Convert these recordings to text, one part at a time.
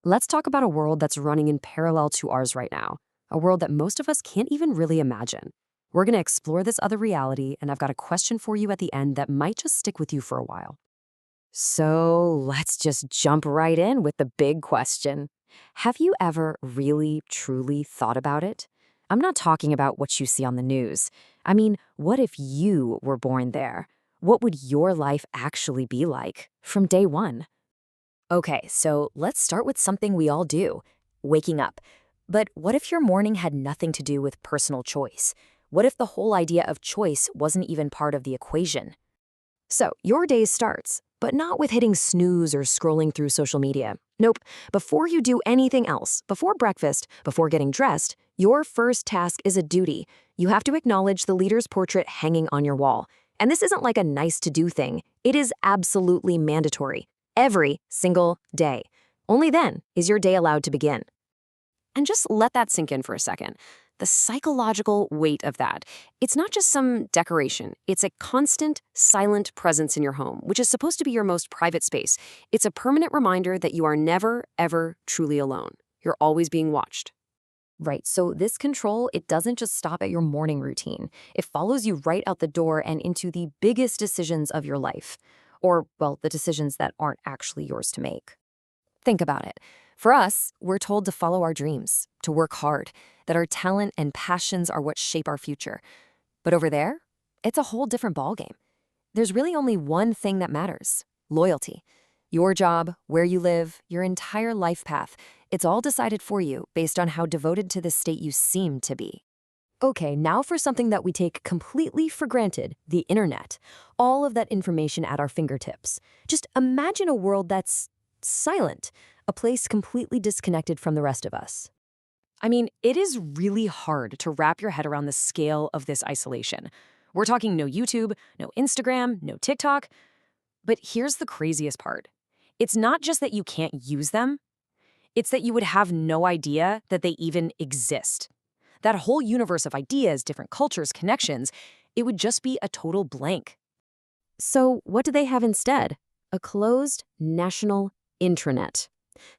Let's talk about a world that's running in parallel to ours right now, a world that most of us can't even really imagine. We're going to explore this other reality, and I've got a question for you at the end that might just stick with you for a while. So let's just jump right in with the big question. Have you ever really, truly thought about it? I'm not talking about what you see on the news. I mean, what if you were born there? What would your life actually be like from day one? Okay, so let's start with something we all do, waking up. But what if your morning had nothing to do with personal choice? What if the whole idea of choice wasn't even part of the equation? So, your day starts, but not with hitting snooze or scrolling through social media. Nope. Before you do anything else, before breakfast, before getting dressed, your first task is a duty. You have to acknowledge the leader's portrait hanging on your wall. And this isn't like a nice to do thing, it is absolutely mandatory. Every single day. Only then is your day allowed to begin. And just let that sink in for a second. The psychological weight of that. It's not just some decoration. It's a constant, silent presence in your home, which is supposed to be your most private space. It's a permanent reminder that you are never, ever truly alone. You're always being watched. Right, so this control, it doesn't just stop at your morning routine. It follows you right out the door and into the biggest decisions of your life. Or, well, the decisions that aren't actually yours to make. Think about it. For us, we're told to follow our dreams, to work hard, that our talent and passions are what shape our future. But over there, it's a whole different ballgame. There's really only one thing that matters: loyalty. Your job, where you live, your entire life path, it's all decided for you based on how devoted to the state you seem to be. Okay, now for something that we take completely for granted, the internet. All of that information at our fingertips. Just imagine a world that's silent, a place completely disconnected from the rest of us. I mean, it is really hard to wrap your head around the scale of this isolation. We're talking no YouTube, no Instagram, no TikTok. But here's the craziest part. It's not just that you can't use them, it's that you would have no idea that they even exist. That whole universe of ideas, different cultures, connections, it would just be a total blank. So what do they have instead? A closed national intranet.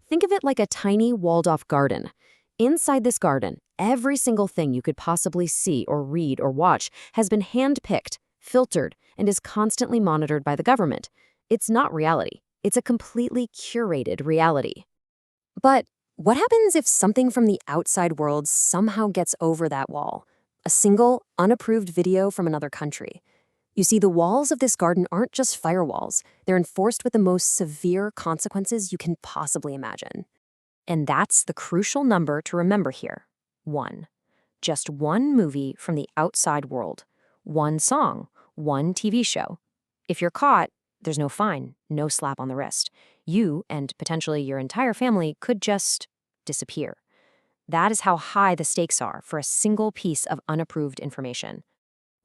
Think of it like a tiny walled-off garden. Inside this garden, every single thing you could possibly see or read or watch has been hand-picked, filtered, and is constantly monitored by the government. It's not reality. It's a completely curated reality. But what happens if something from the outside world somehow gets over that wall? A single, unapproved video from another country. You see, the walls of this garden aren't just firewalls. They're enforced with the most severe consequences you can possibly imagine. And that's the crucial number to remember here. 1. Just one movie from the outside world. One song. One TV show. If you're caught, there's no fine, no slap on the wrist. You, and potentially your entire family, could just disappear. That is how high the stakes are for a single piece of unapproved information.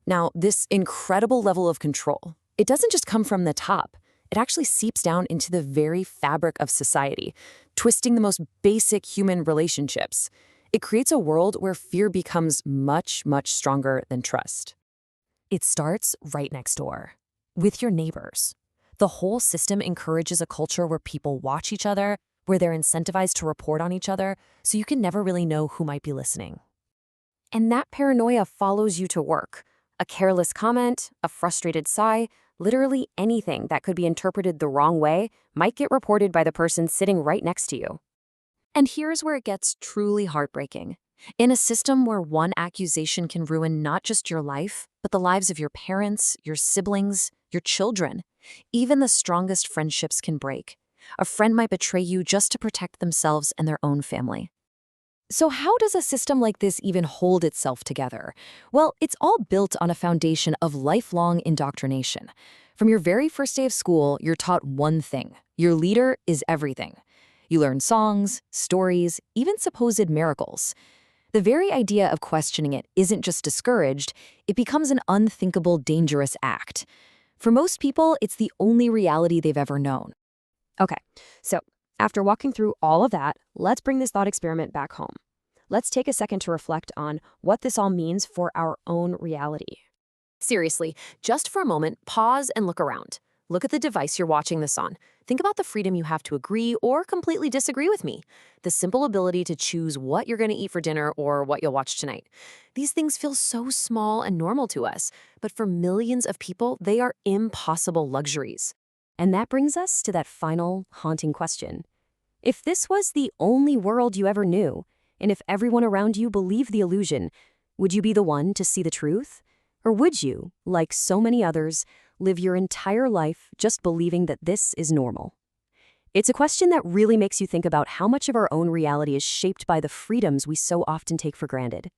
Now, this incredible level of control, it doesn't just come from the top. It actually seeps down into the very fabric of society, twisting the most basic human relationships. It creates a world where fear becomes much, much stronger than trust. It starts right next door, with your neighbors. The whole system encourages a culture where people watch each other, where they're incentivized to report on each other, so you can never really know who might be listening. And that paranoia follows you to work. A careless comment, a frustrated sigh, literally anything that could be interpreted the wrong way might get reported by the person sitting right next to you. And here's where it gets truly heartbreaking. In a system where one accusation can ruin not just your life, but the lives of your parents, your siblings, your children, even the strongest friendships can break. A friend might betray you just to protect themselves and their own family. So how does a system like this even hold itself together? Well, it's all built on a foundation of lifelong indoctrination. From your very first day of school, you're taught one thing: your leader is everything. You learn songs, stories, even supposed miracles. The very idea of questioning it isn't just discouraged, it becomes an unthinkable, dangerous act. For most people, it's the only reality they've ever known. Okay, so after walking through all of that, let's bring this thought experiment back home. Let's take a second to reflect on what this all means for our own reality. Seriously, just for a moment, pause and look around. Look at the device you're watching this on. Think about the freedom you have to agree or completely disagree with me. The simple ability to choose what you're going to eat for dinner or what you'll watch tonight. These things feel so small and normal to us, but for millions of people, they are impossible luxuries. And that brings us to that final, haunting question. If this was the only world you ever knew, and if everyone around you believed the illusion, would you be the one to see the truth? Or would you, like so many others, live your entire life just believing that this is normal? It's a question that really makes you think about how much of our own reality is shaped by the freedoms we so often take for granted.